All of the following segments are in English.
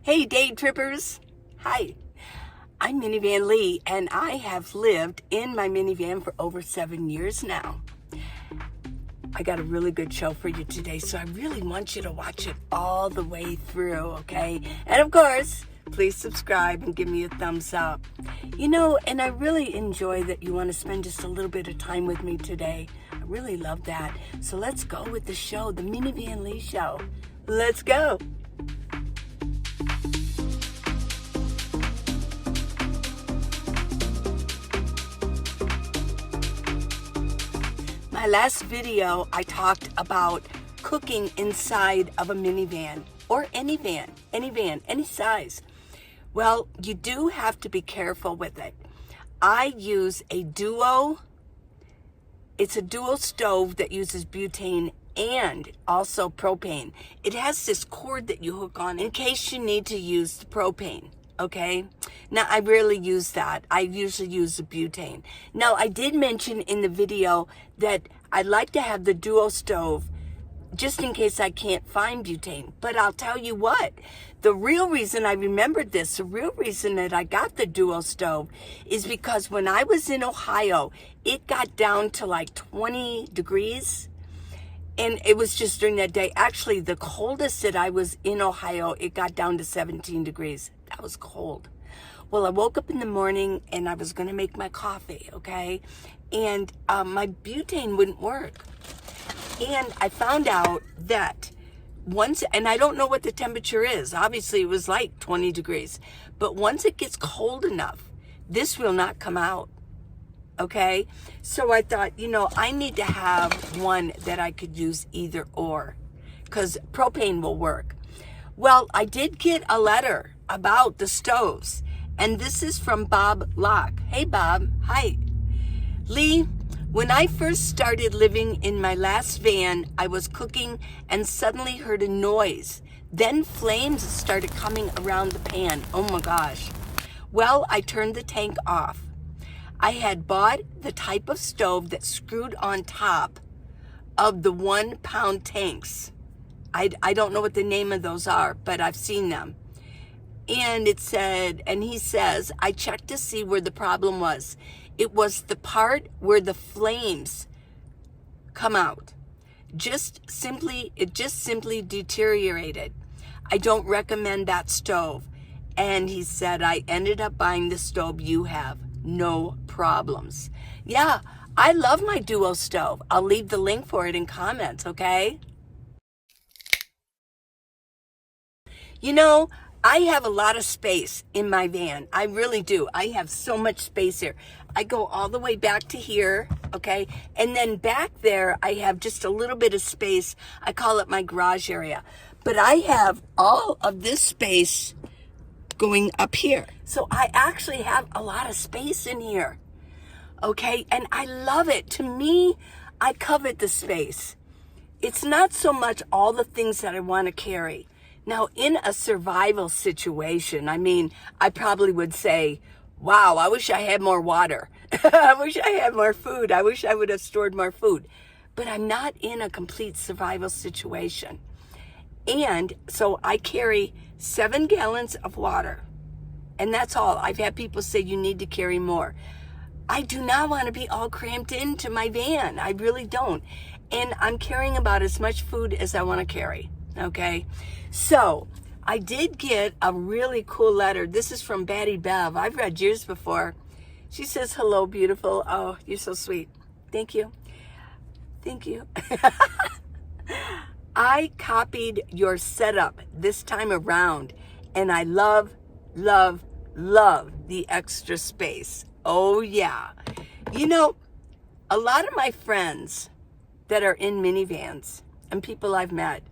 Hey, day trippers. Hi, I'm Minivan Lee, and I have lived in my minivan for over 7 years now. I got a really good show for you today, so I really want you to watch it all the way through, okay? And of course, please subscribe and give me a thumbs up. And I really enjoy that you want to spend just a little bit of time with me today. I really love that. So let's go with the show, the Minivan Lee Show. Let's go. My last video, I talked about cooking inside of a minivan or any van, any size. Well, you do have to be careful with it. I use a duo. It's a dual stove that uses butane and also propane. It has this cord that you hook on in case you need to use the propane. Okay, now I rarely use that. I usually use the butane. Now, I did mention in the video that I like to have the duo stove just in case I can't find butane. But I'll tell you what, the real reason I remembered this, the real reason that I got the duo stove is because when I was in Ohio, it got down to like 20 degrees. And it was just during that day. Actually, the coldest that I was in Ohio, it got down to 17 degrees. That was cold. Well, I woke up in the morning and I was going to make my coffee, okay? And my butane wouldn't work. And I found out that and I don't know what the temperature is. Obviously, it was like 20 degrees. But once it gets cold enough, this will not come out. Okay, so I thought, I need to have one that I could use either or, because propane will work. Well, I did get a letter about the stoves, and this is from Bob Locke. Hey, Bob. Hi. Lee, when I first started living in my last van, I was cooking and suddenly heard a noise. Then flames started coming around the pan. Oh my gosh. Well, I turned the tank off. I had bought the type of stove that screwed on top of the 1 pound tanks. I don't know what the name of those are, but I've seen them. And he says, I checked to see where the problem was. It was the part where the flames come out. It just simply deteriorated. I don't recommend that stove. And he said, I ended up buying the stove you have. No problems. Yeah, I love my duo stove. I'll leave the link for it in comments, okay? I have a lot of space in my van. I really do. I have so much space here. I go all the way back to here, okay? And then back there, I have just a little bit of space. I call it my garage area. But I have all of this space going up here. So I actually have a lot of space in here. Okay, and I love it. To me, I covet the space. It's not so much all the things that I want to carry. Now, in a survival situation, I probably would say, wow, I wish I had more water. I wish I had more food. I wish I would have stored more food. But I'm not in a complete survival situation. And so I carry 7 gallons of water. And that's all. I've had people say you need to carry more. I do not want to be all cramped into my van. I really don't. And I'm carrying about as much food as I want to carry. Okay. So I did get a really cool letter. This is from Batty Bev. I've read yours before. She says, hello, beautiful. Oh, you're so sweet. Thank you. Thank you. I copied your setup this time around, and I love the extra space. Oh, yeah. A lot of my friends that are in minivans and people I've met,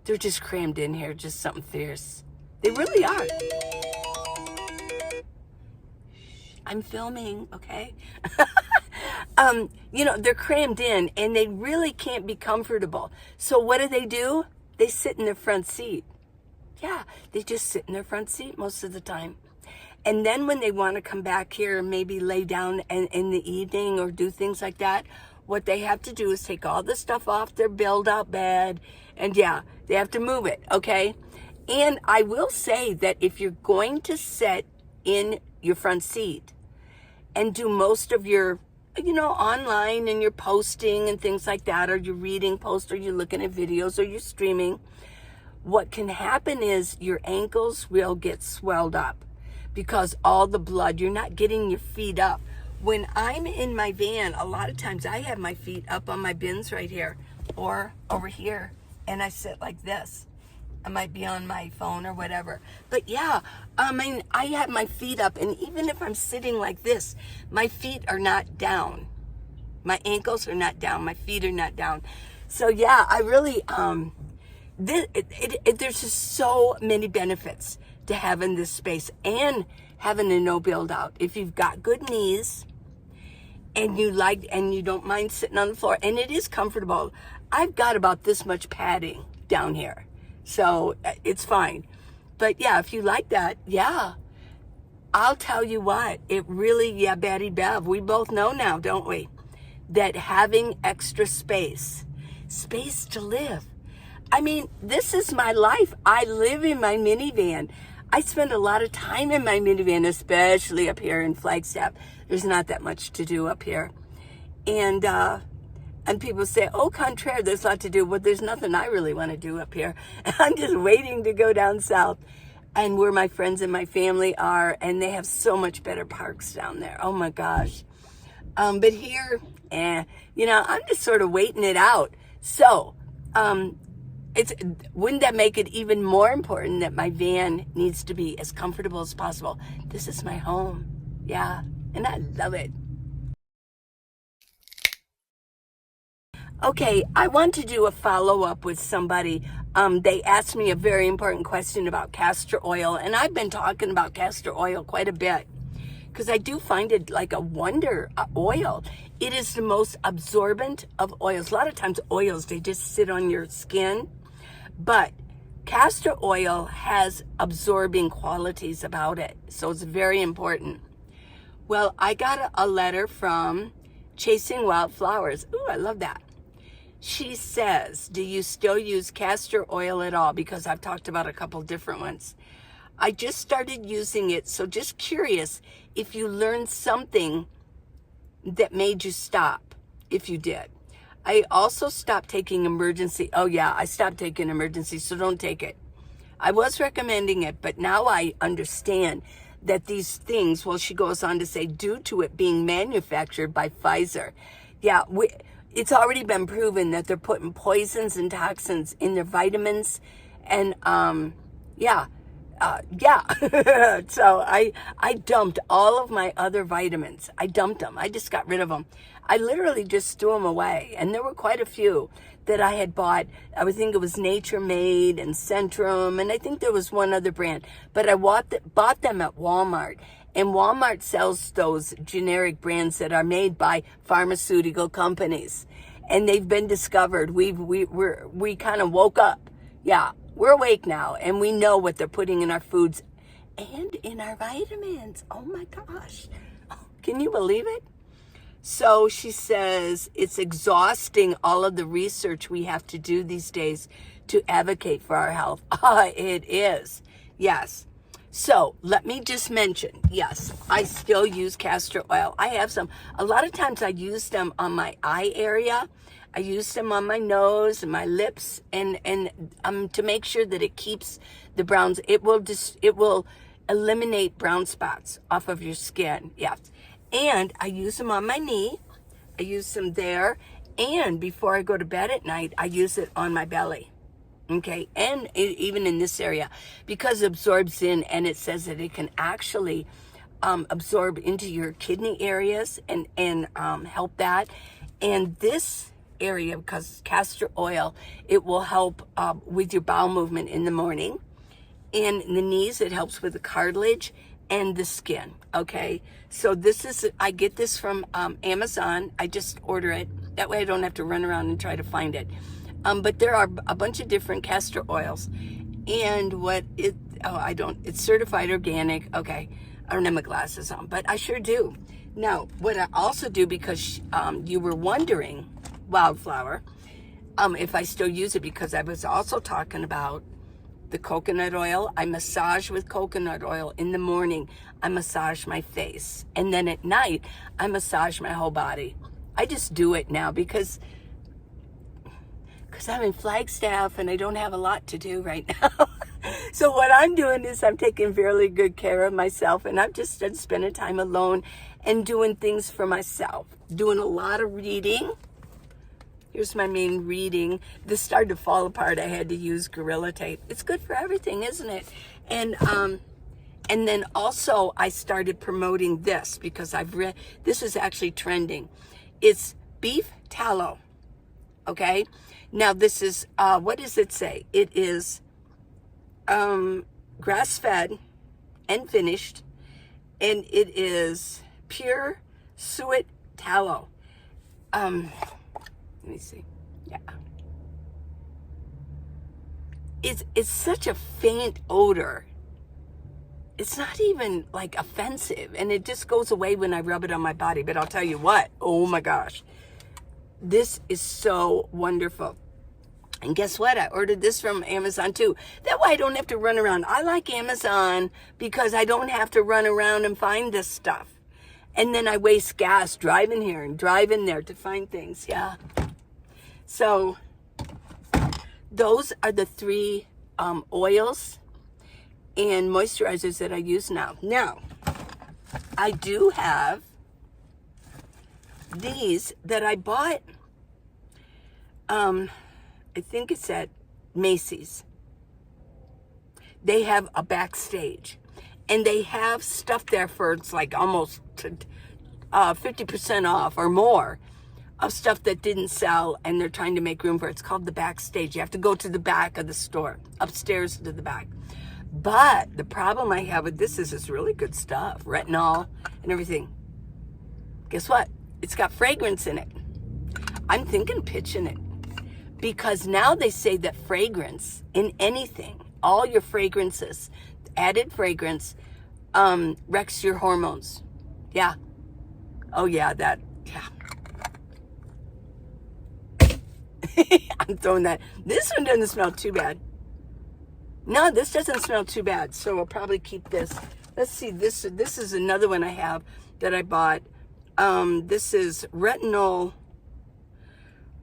they're just crammed in here, just something fierce. They really are. I'm filming, okay? They're crammed in and they really can't be comfortable. So what do? They sit in their front seat. Yeah, they just sit in their front seat most of the time. And then when they want to come back here and maybe lay down in the evening or do things like that, what they have to do is take all the stuff off their build-out bed, and yeah, they have to move it, okay? And I will say that if you're going to sit in your front seat and do most of your, online and you're posting and things like that, or you're reading posts, or you're looking at videos, or you're streaming, what can happen is your ankles will get swelled up because all the blood, you're not getting your feet up. When I'm in my van, a lot of times I have my feet up on my bins right here or over here, and I sit like this. I might be on my phone or whatever. But yeah, I have my feet up, and even if I'm sitting like this, my feet are not down. My ankles are not down. My feet are not down. So yeah, I really, there's just so many benefits to having this space and having a no build out. If you've got good knees and you don't mind sitting on the floor, and it is comfortable. I've got about this much padding down here, so it's fine. But yeah, if you like that, yeah, I'll tell you what, it really, yeah, Betty Bev, we both know now, don't we, that having extra space to live. I mean, this is my life. I live in my minivan. I spend a lot of time in my minivan, especially up here in Flagstaff. There's not that much to do up here. And people say, oh, contraire, there's a lot to do. Well, there's nothing I really want to do up here. I'm just waiting to go down south and where my friends and my family are, and they have so much better parks down there. Oh my gosh. But here, I'm just sort of waiting it out. So, wouldn't that make it even more important that my van needs to be as comfortable as possible? This is my home. Yeah. And I love it. Okay, I want to do a follow-up with somebody. They asked me a very important question about castor oil, and I've been talking about castor oil quite a bit because I do find it like a wonder oil. It is the most absorbent of oils. A lot of times oils, they just sit on your skin, but castor oil has absorbing qualities about it, so it's very important. Well, I got a letter from Chasing Wildflowers. Ooh, I love that. She says, do you still use castor oil at all? Because I've talked about a couple different ones. I just started using it, so just curious if you learned something that made you stop, if you did. I also stopped taking emergency. Oh yeah, I stopped taking emergency, so don't take it. I was recommending it, but now I understand that these things, well, she goes on to say, due to it being manufactured by Pfizer. Yeah, it's already been proven that they're putting poisons and toxins in their vitamins. And so I dumped all of my other vitamins. I dumped them. I just got rid of them. I literally just threw them away. And there were quite a few that I had bought. I would think it was Nature Made and Centrum, and I think there was one other brand. But I bought them at Walmart. And Walmart sells those generic brands that are made by pharmaceutical companies. And they've been discovered. We kind of woke up. Yeah, we're awake now, and we know what they're putting in our foods and in our vitamins. Oh my gosh. Can you believe it? So she says it's exhausting, all of the research we have to do these days to advocate for our health. It is. Yes. So let me just mention, yes, I still use castor oil. I have some. A lot of times I use them on my eye area. I use them on my nose and my lips, and to make sure that it keeps the browns. It will eliminate brown spots off of your skin. Yes. And I use them on my knee. I use them there. And before I go to bed at night, I use it on my belly. Okay. And even in this area, because it absorbs in, and it says that it can actually absorb into your kidney areas and help that. And this area, because castor oil, it will help with your bowel movement in the morning. And in the knees, it helps with the cartilage and the skin. Okay, so I get this from Amazon. I just order it. That way I don't have to run around and try to find it. But there are a bunch of different castor oils. And it's certified organic. Okay, I don't have my glasses on, but I sure do. Now, what I also do, because you were wondering, Wildflower, if I still use it, because I was also talking about the coconut oil. I massage with coconut oil. In the morning, I massage my face. And then at night, I massage my whole body. I just do it now because I'm in Flagstaff and I don't have a lot to do right now. So what I'm doing is I'm taking fairly good care of myself, and I've just started spending time alone and doing things for myself. Doing a lot of reading. Here's my main reading. This started to fall apart. I had to use Gorilla Tape. It's good for everything, isn't it? And then also I started promoting this because I've read, this is actually trending. It's beef tallow. Okay? Now this is, what does it say? It is grass-fed and finished, and it is pure suet tallow. Let me see. Yeah. It's such a faint odor. It's not even like offensive, and it just goes away when I rub it on my body. But I'll tell you what, oh my gosh, this is so wonderful. And guess what? I ordered this from Amazon too. That way I don't have to run around. I like Amazon because I don't have to run around and find this stuff. And then I waste gas driving here and driving there to find things. Yeah. So those are the 3 oils and moisturizers that I use now. Now, I do have these that I bought. I think it's at Macy's. They have a backstage, and they have stuff there for, it's like almost 50% off or more of stuff that didn't sell, and they're trying to make room for it. It's called the backstage. You have to go to the back of the store, upstairs to the back. But the problem I have with this is it's really good stuff, retinol and everything. Guess what? It's got fragrance in it. I'm thinking pitching it. Because now they say that fragrance in anything, all your fragrances, added fragrance, wrecks your hormones. Yeah. Oh yeah, that, yeah. I'm throwing that. This one doesn't smell too bad. No, this doesn't smell too bad. So I'll probably keep this. Let's see, this is another one I have that I bought. This is retinol.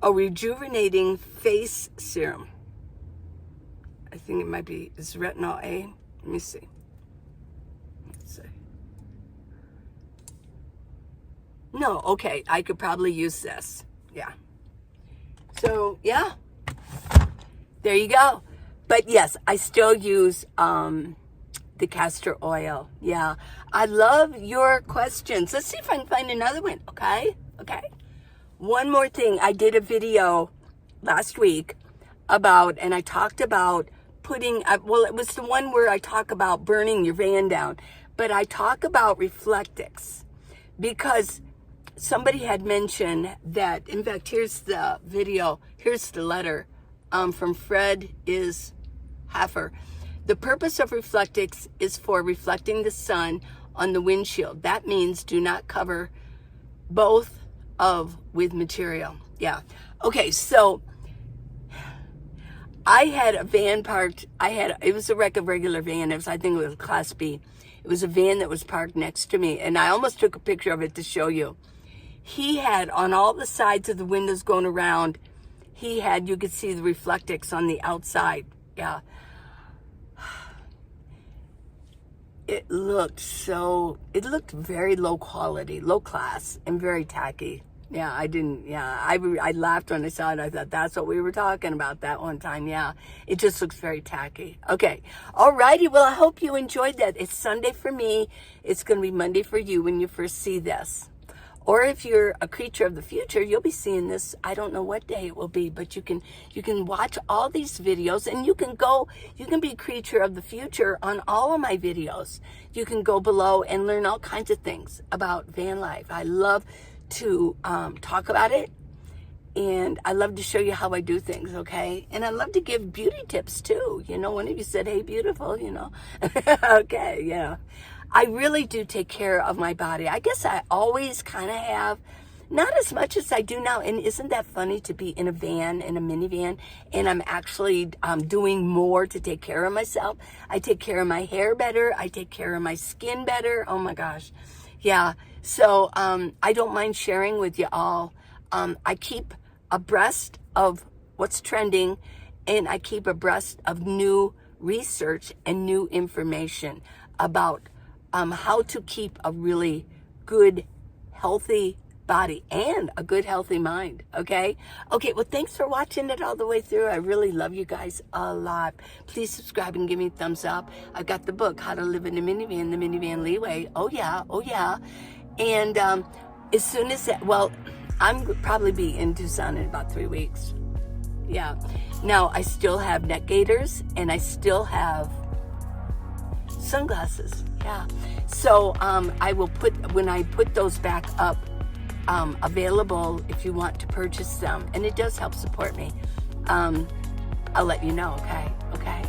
A rejuvenating face serum. I think it might be, it's retinol A. Let me see. Let's see. No, okay, I could probably use this. Yeah. So, yeah. There you go. But yes, I still use the castor oil. Yeah. I love your questions. Let's see if I can find another one, okay? Okay. One more thing, I did a video last week about, and I talked about putting, well, it was the one where I talk about burning your van down, but I talk about Reflectix because somebody had mentioned that, in fact, here's the video, here's the letter from Fred is Haffer. The purpose of Reflectix is for reflecting the sun on the windshield. That means do not cover both of with material. Yeah. Okay, so I had a van parked. It was a regular van. I think it was a Class B. It was a van that was parked next to me, and I almost took a picture of it to show you. He had on all the sides of the windows going around, you could see the Reflectix on the outside. Yeah. It looked very low quality, low class, and very tacky. Yeah, I laughed when I saw it. I thought that's what we were talking about that one time. Yeah, it just looks very tacky. Okay, alrighty. Well, I hope you enjoyed that. It's Sunday for me. It's going to be Monday for you when you first see this. Or if you're a creature of the future, you'll be seeing this. I don't know what day it will be, but you can watch all these videos, and you can be a creature of the future on all of my videos. You can go below and learn all kinds of things about van life. I love to talk about it, and I love to show you how I do things, okay? And I love to give beauty tips too. You know, one of you said, hey, beautiful, you know. Okay, yeah. I really do take care of my body. I guess I always kind of have, Not as much as I do now. And isn't that funny to be in a van, in a minivan, and I'm actually doing more to take care of myself. I take care of my hair better. I take care of my skin better. Oh my gosh. Yeah. So I don't mind sharing with you all. I keep abreast of what's trending, and I keep abreast of new research and new information about how to keep a really good, healthy body and a good, healthy mind. Okay, well, thanks for watching it all the way through. I really love you guys a lot. Please subscribe and give me a thumbs up. I've got the book, How to Live in a Minivan, the Minivan Lee Way. Oh yeah. And as soon as that, well, I'm probably be in Tucson in about 3 weeks. Yeah. Now I still have neck gaiters and I still have sunglasses. Yeah. So I will when I put those back up, available if you want to purchase them, and it does help support me. I'll let you know. Okay.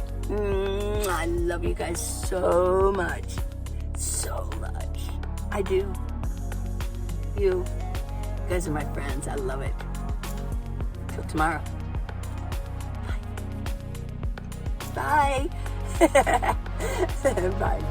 I love you guys so much. I do. You guys are my friends. I love it. Till tomorrow. Bye. Bye.